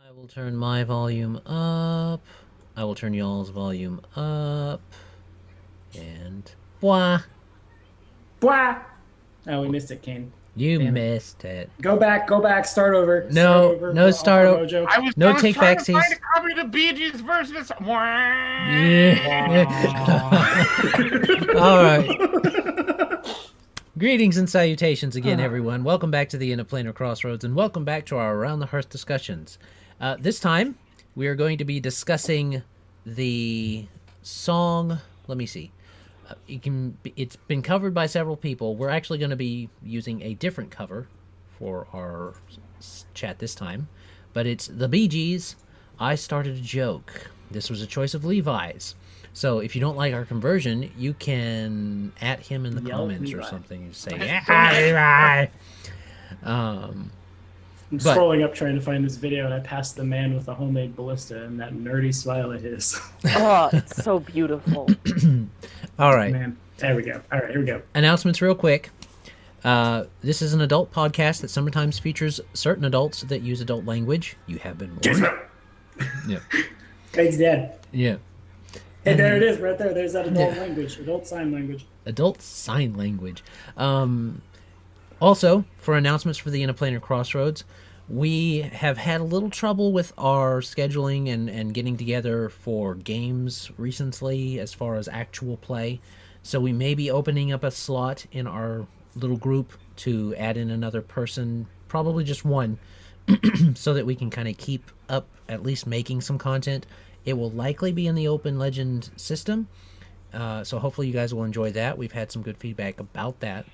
I will turn my volume up. I will turn y'all's volume up. And blah. Blah. Oh, we missed it, Kane. You Damn it. missed it. Go back, start over. No, no Off start our o- mojo. No was take trying to backsies. find a copy of the Bee Gees version of Yeah. All right. Greetings and salutations again, everyone. Welcome back to the Inn of Planar Crossroads, and welcome back to our Around the Hearth discussions. This time, we are going to be discussing the song. Let me see. It's been covered by several people. We're actually going to be using a different cover for our chat this time, but it's the Bee Gees. I Started a Joke. This was a choice of Levi's. So if you don't like our conversion, you can at him in the comments Levi. or something and say, "Yeah, Levi." I'm scrolling up trying to find this video, and I passed the man with the homemade ballista and that nerdy smile of his. Oh, it's so beautiful. All right. Man, there we go. All right, here we go. Announcements real quick. This is an adult podcast that sometimes features certain adults that use adult language. You have been warned. Yeah. Thanks, Dad. Yeah. Hey, there it is, right there. There's that adult language, adult sign language. Adult sign language. Also, for announcements for the Interplanar Crossroads, we have had a little trouble with our scheduling and getting together for games recently as far as actual play. So we may be opening up a slot in our little group to add in another person, probably just one, so that we can kind of keep up at least making some content. It will likely be in the Open Legend system, so hopefully you guys will enjoy that. We've had some good feedback about that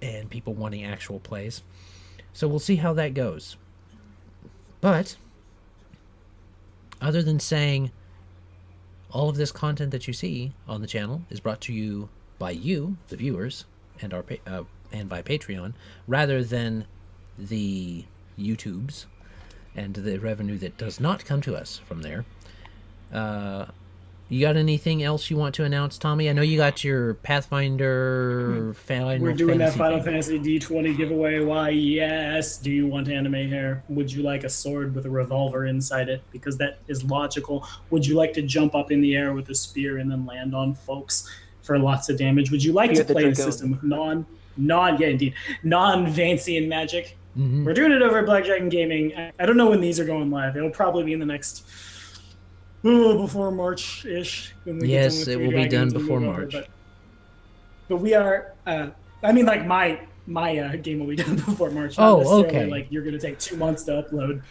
and people wanting actual plays. So we'll see how that goes. But other than saying all of this content that you see on the channel is brought to you by you, the viewers, and our and by Patreon, rather than the YouTubes and the revenue that does not come to us from there. You got anything else you want to announce, Tommy? I know you got your Pathfinder We're doing that Final Fantasy D20 giveaway. Why, yes. Do you want anime hair? Would you like a sword with a revolver inside it? Because that is logical. Would you like to jump up in the air with a spear and then land on folks for lots of damage? Would you like to play the system with non-Vancian magic? Mm-hmm. We're doing it over at Black Dragon Gaming. I don't know when these are going live. It'll probably be in the next... before March-ish. Yes, it will be done before March. But we are, like my game will be done before March. Oh, okay. Like you're going to take 2 months to upload.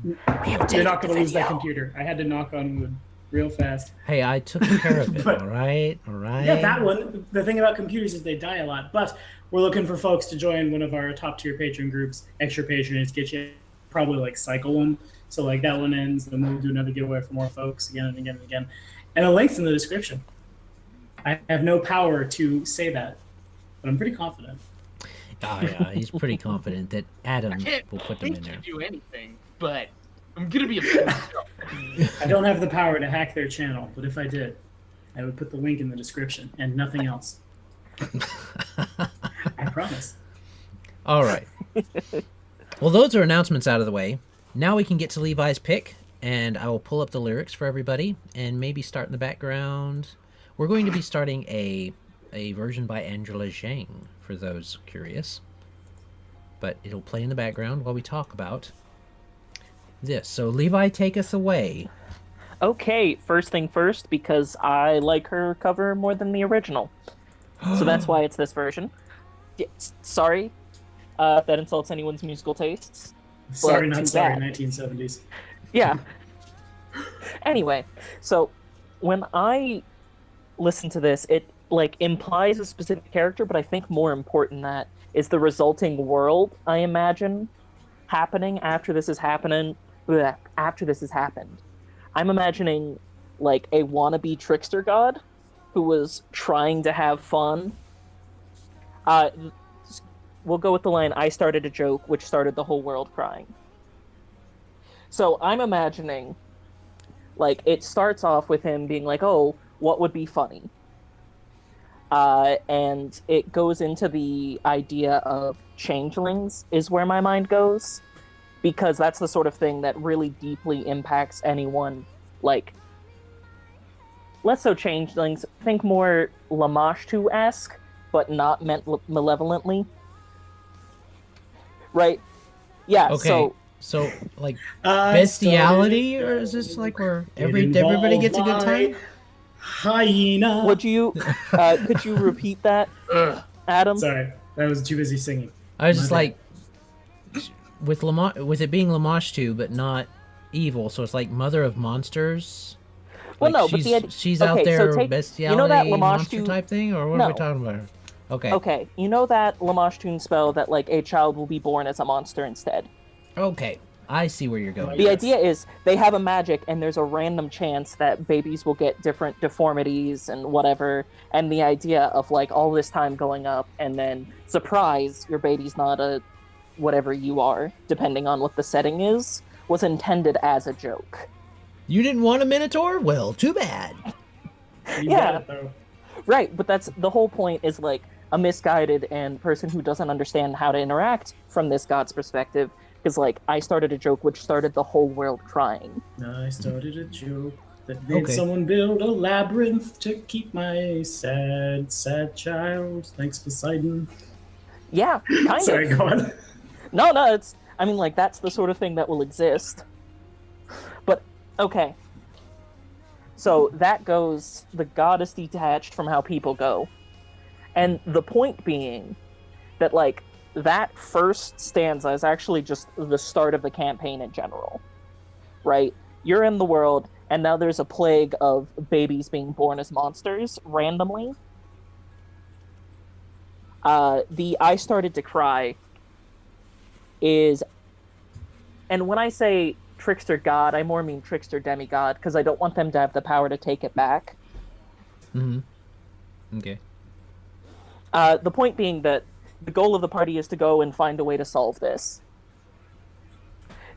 You're not going to lose that computer. I had to knock on wood real fast. Hey, I took care of it, all right? Yeah, that one. The thing about computers is they die a lot. But we're looking for folks to join one of our top-tier patron groups. Extra patrons get you probably like cycle them. So like that one ends, then we'll do another giveaway for more folks again and again and again. And the link's in the description. I have no power to say that, but I'm pretty confident. Oh yeah, he's pretty confident that Adam will put them in there. I can't do anything, but I'm gonna be a I don't have the power to hack their channel, but if I did, I would put the link in the description and nothing else. I promise. All right. Well, those are announcements out of the way. Now we can get to Levi's pick, and I will pull up the lyrics for everybody and maybe start in the background. We're going to be starting a version by Angela Zhang, for those curious. But it'll play in the background while we talk about this. So, Levi, take us away. Okay, first thing first, because I like her cover more than the original. So that's why it's this version. Sorry if that insults anyone's musical tastes. Sorry, not sorry, 1970s. Yeah. Anyway, so when I listen to this, it like implies a specific character, but I think more important than that is the resulting world I imagine happening after this is happening. After this has happened, I'm imagining like a wannabe trickster god who was trying to have fun. We'll go with the line, "I started a joke, which started the whole world crying." So I'm imagining, like, it starts off with him being like, oh, what would be funny? And it goes into the idea of changelings is where my mind goes. because that's the sort of thing that really deeply impacts anyone. Like, less so changelings, think more Lamashtu-esque, but not meant malevolently. Right? Yeah, Okay. So like I bestiality, or is this like where everybody gets a good time? Hyena. could you repeat that, Adam? Sorry, I was too busy singing. I was just My like, with it being Lamashtu, but not evil, so it's like mother of monsters. Well, Like, no, but she's okay, out so there take- bestiality you know that monster Lamashtu type thing, or what No. are we talking about? Okay. Okay, you know that Lamashtu spell that like a child will be born as a monster instead. Okay, I see where you're going. The Yes. idea is they have a magic, and there's a random chance that babies will get different deformities and whatever. And the idea of like all this time going up, and then surprise, your baby's not a whatever you are, depending on what the setting is, was intended as a joke. You didn't want a minotaur? Well, too bad. You Yeah. got it, though. Right, but that's the whole point. Is like a misguided and person who doesn't understand how to interact from this god's perspective. Because like I started a joke which started the whole world crying. I started a joke that made Okay. someone build a labyrinth to keep my sad, sad child. Thanks, Poseidon. Yeah, kind Sorry, of. go on. No, it's. I mean, like that's the sort of thing that will exist. But okay. So that goes. The god is detached from how people go, and the point being that like that first stanza is actually just the start of the campaign in general, right? You're in the world, and now there's a plague of babies being born as monsters randomly. The I started to cry is, and when I say trickster god, I more mean trickster demigod, because I don't want them to have the power to take it back. Mm-hmm. Okay. The point being that the goal of the party is to go and find a way to solve this.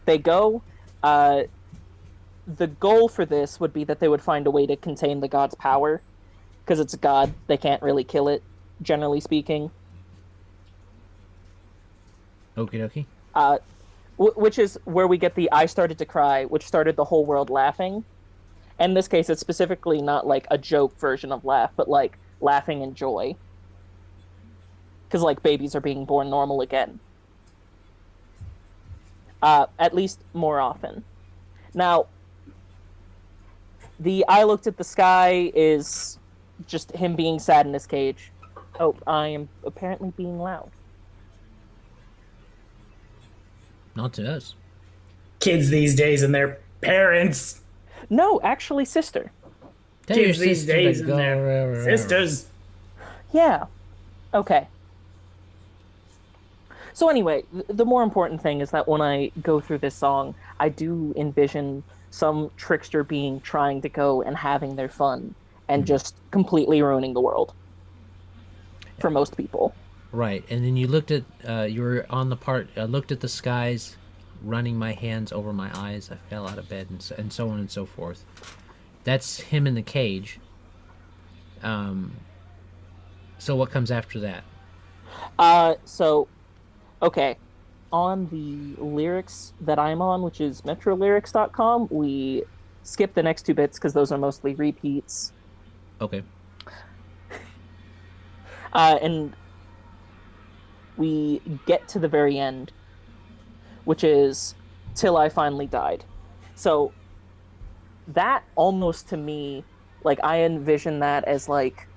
They go. The goal for this would be that they would find a way to contain the god's power, because it's a god. They can't really kill it, generally speaking. Okie dokie. Which is where we get the I started to cry, which started the whole world laughing. In this case, it's specifically not like a joke version of laugh, but like laughing in joy. Because like babies are being born normal again. At least more often. Now, the I looked at the sky is just him being sad in his cage. Oh, I am apparently being loud. Not to us. Kids these days and their parents. No, actually, sister. Tell your Kids these sister to days and go their wherever. sisters. Yeah. Okay. So anyway, the more important thing is that when I go through this song, I do envision some trickster being trying to go and having their fun and just completely ruining the world. For most people. Right, and then you looked at, you were on the part, I looked at the skies, running my hands over my eyes, I fell out of bed, and so on and so forth. That's him in the cage. So what comes after that? Okay. On the lyrics that I'm on, which is metrolyrics.com, we skip the next two bits because those are mostly repeats. Okay. And we get to the very end, which is till I finally died. So that almost to me, like I envision that as like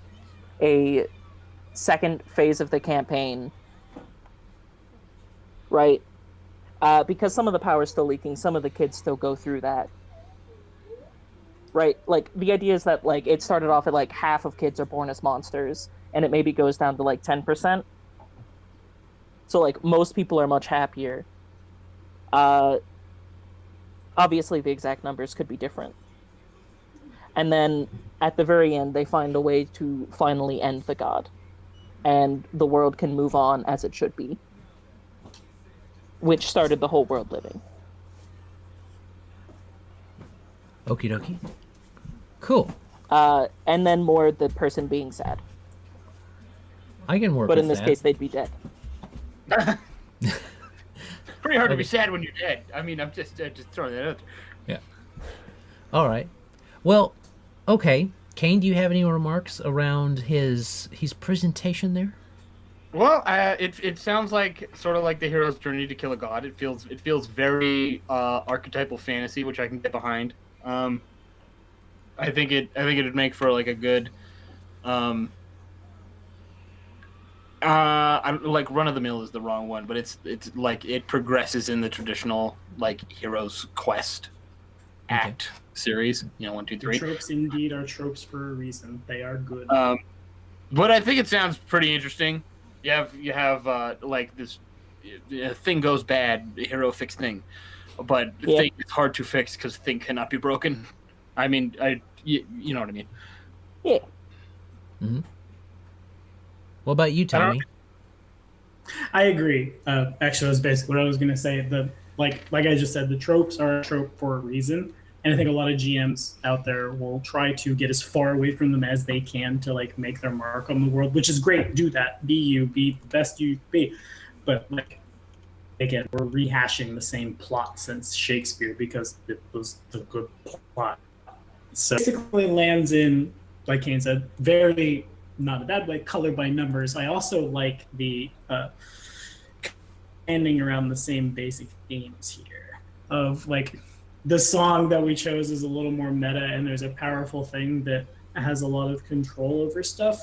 a second phase of the campaign, right? Because some of the power is still leaking, some of the kids still go through that. Right? Like the idea is that like it started off at like half of kids are born as monsters, and it maybe goes down to like 10%. So like most people are much happier. Obviously the exact numbers could be different. And then at the very end they find a way to finally end the god. And the world can move on as it should be. Which started the whole world living. Okie dokie. Cool. And then more the person being sad. I can work But with in this that. case they'd be dead. pretty hard to be Okay. sad when you're dead. I mean, I'm just throwing that out there. Yeah. All right. Well, okay. Kane, do you have any remarks around his presentation there? Well, it sounds like sort of like the hero's journey to kill a god. It feels very archetypal fantasy, which I can get behind. I think it'd make for like a good, like run of the mill is the wrong one, but it's like it progresses in the traditional like hero's quest act series. 1, 2, The 3. tropes indeed are tropes for a reason. They are good. But I think it sounds pretty interesting. You have like this thing goes bad, hero fix thing, but thing is hard to fix because thing cannot be broken. I mean, you know what I mean. Yeah. Mm-hmm. What about you, Tommy? I agree. Actually, that's basically what I was going to say. Like I just said, the tropes are a trope for a reason, and I think a lot of GMs out there will try to get as far away from them as they can to like make their mark on the world, which is great. Do that. Be you. Be the best you be. But like again, we're rehashing the same plot since Shakespeare because it was the good plot. So basically, lands in, like Kane said, very not in a bad way, colored by numbers. I also like the ending around the same basic themes here of like the song that we chose is a little more meta and there's a powerful thing that has a lot of control over stuff,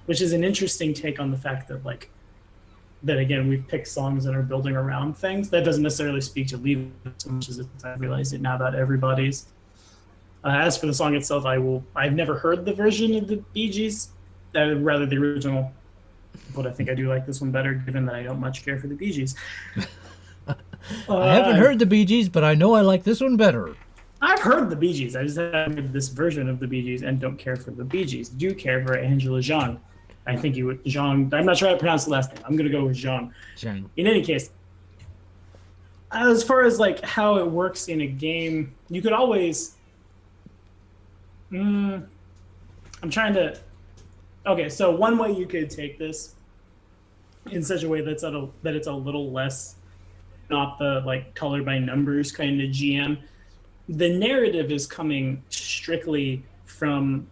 which is an interesting take on the fact that like that again we've picked songs that are building around things. That doesn't necessarily speak to Levi so much as I realize it now about everybody's. As for the song itself, I've never heard the version of the Bee Gees, rather the original, but I think I do like this one better given that I don't much care for the Bee Gees. I haven't heard the Bee Gees, but I know I like this one better. I've heard the Bee Gees. I just haven't heard this version of the Bee Gees and don't care for the Bee Gees. Do care for Angela Zhang. I think you would, Zhang. I'm not sure how to pronounce the last name. I'm going to go with Zhang. Zhang. In any case, as far as like how it works in a game, you could always. I'm trying to. Okay, so one way you could take this in such a way that it's a little less, not the like color by numbers kind of GM. The narrative is coming strictly from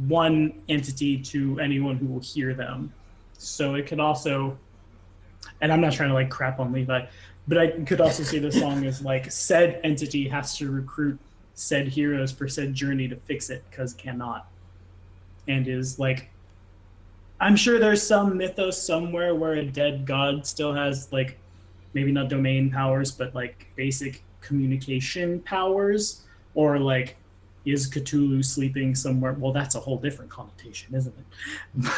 one entity to anyone who will hear them. So it could also, and I'm not trying to like crap on Levi, but I could also see the song as like said entity has to recruit said heroes for said journey to fix it because cannot. And is like, I'm sure there's some mythos somewhere where a dead god still has like, maybe not domain powers, but like basic communication powers, or like is Cthulhu sleeping somewhere? Well, that's a whole different connotation, isn't it?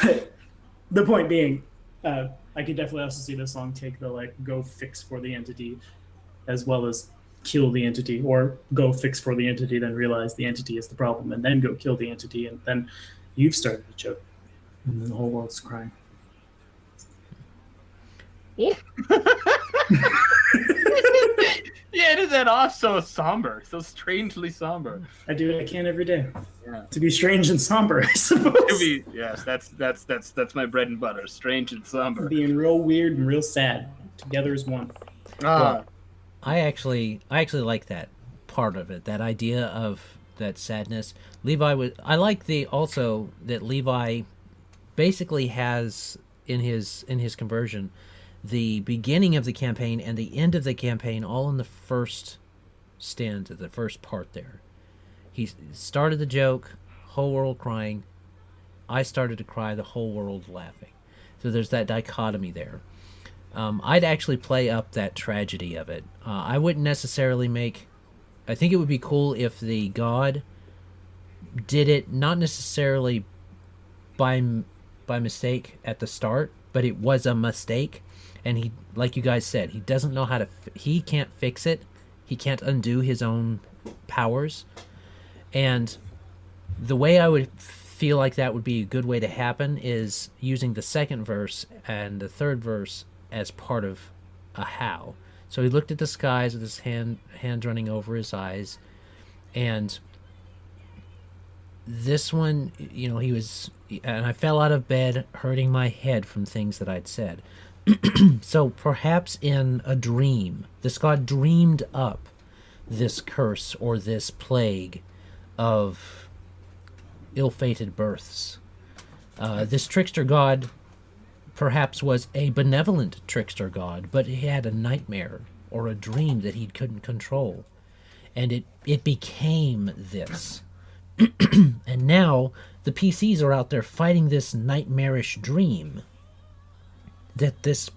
But the point being, I could definitely also see the song take the like go fix for the entity as well as kill the entity, or go fix for the entity, then realize the entity is the problem, and then go kill the entity, and then you've started a joke, and then the whole world's crying. Yeah. You ended that off so somber, so strangely somber. I do what I can every day Yeah. to be strange and somber, I suppose. Yes, that's my bread and butter. Strange and somber. Being real weird and real sad together as one. I actually like that part of it, that idea of that sadness. I like also that Levi basically has in his conversion the beginning of the campaign and the end of the campaign all in the first stanza, the first part there. He started the joke, whole world crying. I started to cry, the whole world laughing. So there's that dichotomy there. I'd actually play up that tragedy of it. I wouldn't necessarily I think it would be cool if the god did it not necessarily by mistake at the start, but it was a mistake, and he, like you guys said, he doesn't know how to. He can't fix it. He can't undo his own powers, and the way I would feel like that would be a good way to happen is using the second verse and the third verse as part of a how. So he looked at the skies with his hand running over his eyes, and this one, he was, and I fell out of bed hurting my head from things that I'd said. So perhaps in a dream, this god dreamed up this curse or this plague of ill-fated births. This trickster god perhaps was a benevolent trickster god, but he had a nightmare or a dream that he couldn't control. And it became this. And now the PCs are out there fighting this nightmarish dream that this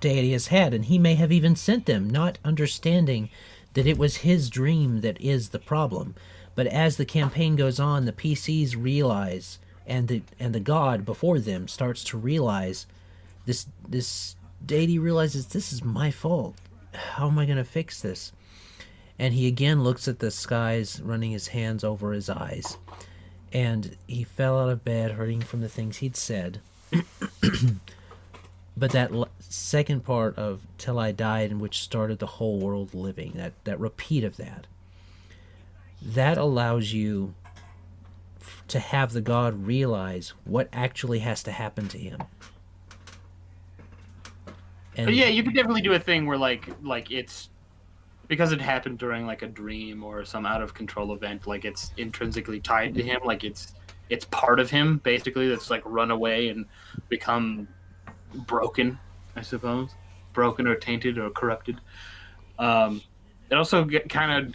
deity has had, and he may have even sent them, not understanding that it was his dream that is the problem. But as the campaign goes on, the PCs realize, and the god before them starts to realize, this deity realizes, this is my fault. How am I going to fix this? And he again looks at the skies, running his hands over his eyes. And he fell out of bed, hurting from the things he'd said. But that second part of "Till I Died," in which started the whole world living, that repeat of that allows you to have the god realize what actually has to happen to him. And But yeah, you could definitely do a thing where like it's because it happened during like a dream or some out of control event, like it's intrinsically tied to him, like it's part of him basically that's like run away and become broken, I suppose, broken or tainted or corrupted. It also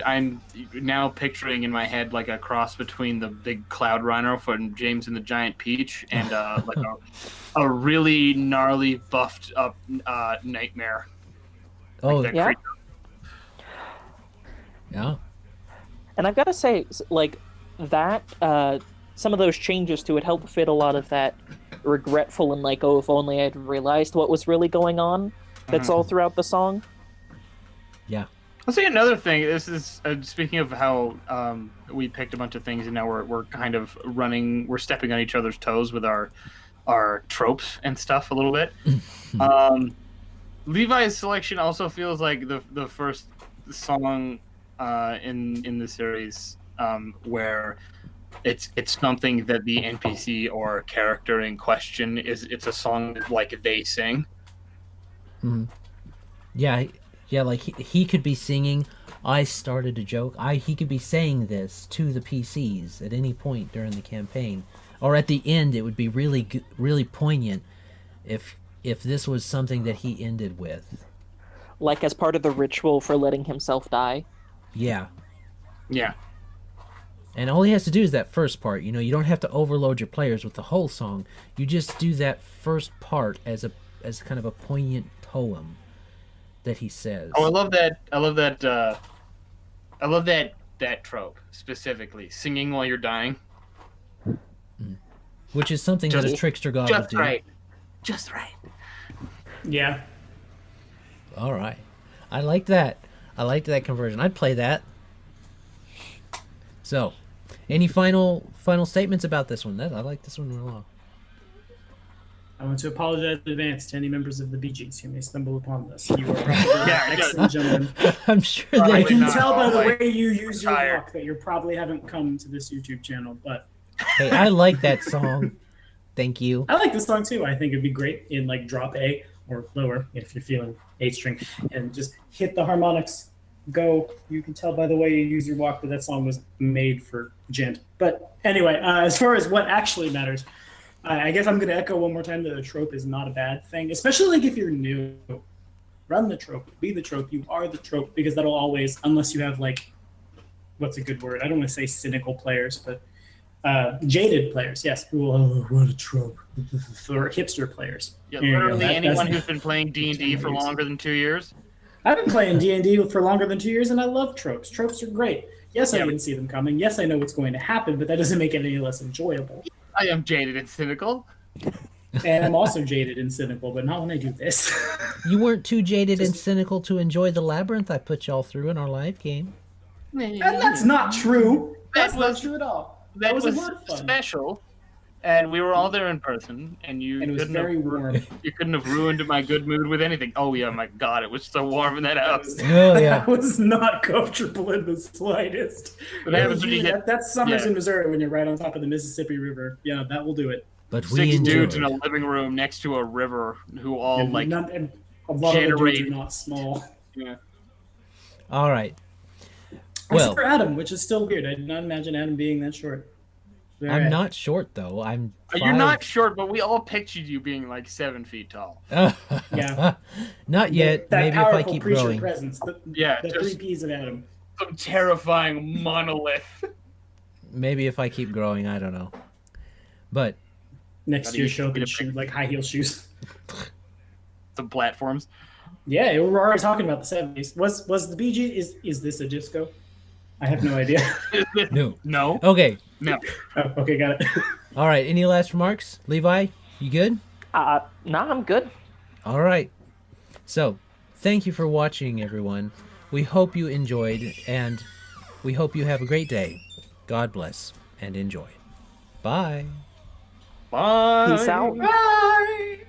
I'm now picturing in my head like a cross between the big cloud rhino from James and the Giant Peach and like a really gnarly buffed up nightmare. oh Like that Yeah. creature. yeah, And I've got to say, like, that, some of those changes to it help fit a lot of that regretful and, like, oh, if only I'd realized what was really going on that's all throughout the song. yeah. I'll say another thing. This is speaking of how we picked a bunch of things and now we're kind of we're stepping on each other's toes with our tropes and stuff a little bit. Levi's selection also feels like the first song in the series where it's something that the NPC or character in question it's a song like they sing. Yeah, like he could be singing, I started a joke. He could be saying this to the PCs at any point during the campaign. Or at the end, it would be really poignant if this was something that he ended with. Like, as part of the ritual for letting himself die. Yeah. Yeah. And all he has to do is that first part. You know, you don't have to overload your players with the whole song. You just do that first part as kind of a poignant poem that he says. Oh, I love that trope specifically. Singing while you're dying. Which is something that a trickster god would Just do. right. Just right. Yeah. All right. I like that. I liked that conversion. I'd play that. So, any final statements about this one? I like this one a lot. I want to apologize in advance to any members of the Bee Gees who may stumble upon this. You are probably excellent gentlemen. I'm sure Probably they I can not. tell by the Like, way you use your tired. walk that you probably haven't come to this YouTube channel, but Hey, I like that song. Thank you. I like this song too. I think it'd be great in like drop A or lower if you're feeling 8 string and just hit the harmonics. Go. You can tell by the way you use your walk that song was made for gent. But anyway, as far as what actually matters, I guess I'm going to echo one more time that a trope is not a bad thing, especially like if you're new. Run the trope. Be the trope. You are the trope, because that'll always, unless you have like, what's a good word? I don't want to say cynical players, but jaded players, yes, who will, oh, what a trope. For hipster players. Yeah, There you go. literally anyone That's- who's been playing D&D for longer than 2 years. I've been playing D&D for longer than 2 years, and I love tropes. Tropes are great. Yes, I Yeah. didn't see them coming. Yes, I know what's going to happen, but that doesn't make it any less enjoyable. I am jaded and cynical. And I'm also jaded and cynical, but not when I do this. You weren't too jaded and cynical to enjoy the labyrinth I put y'all through in our live game. And that's not true. That's That not was- true at all. That was was a lot of fun. special, and we were all there in person, and you And it was couldn't very have, warm. You couldn't have ruined my good mood with anything. Oh yeah, my God, it was so warm in that house. Oh, yeah. I was not comfortable in the slightest. What happens when you get That's summers yeah. in Missouri when you're right on top of the Mississippi River. Yeah, that will do it. but we Six enjoyed. dudes in a living room next to a river who all And like and a lot of the generate- dudes are not small. yeah. All right. Except Well, for Adam, which is still weird. I did not imagine Adam being that short. All I'm right. not short though. I'm. You're not short, but we all pictured you being like 7 feet tall. Yeah. Not yet. That Maybe if I powerful keep preacher growing. presence. Yeah, The just- 3 Ps of Adam. Some terrifying monolith. Maybe if I keep growing, I don't know. But Next How do year, you show up get in a shoes, like high heel shoes. Some platforms. Yeah, we were already talking about the 70s. Was the BG? Is this a disco? I have no idea. no. No. Okay. No. Oh, okay, got it. All right. Any last remarks, Levi? You good? Nah, I'm good. All right. So, thank you for watching, everyone. We hope you enjoyed, and we hope you have a great day. God bless and enjoy. Bye. Bye. Peace out. Bye!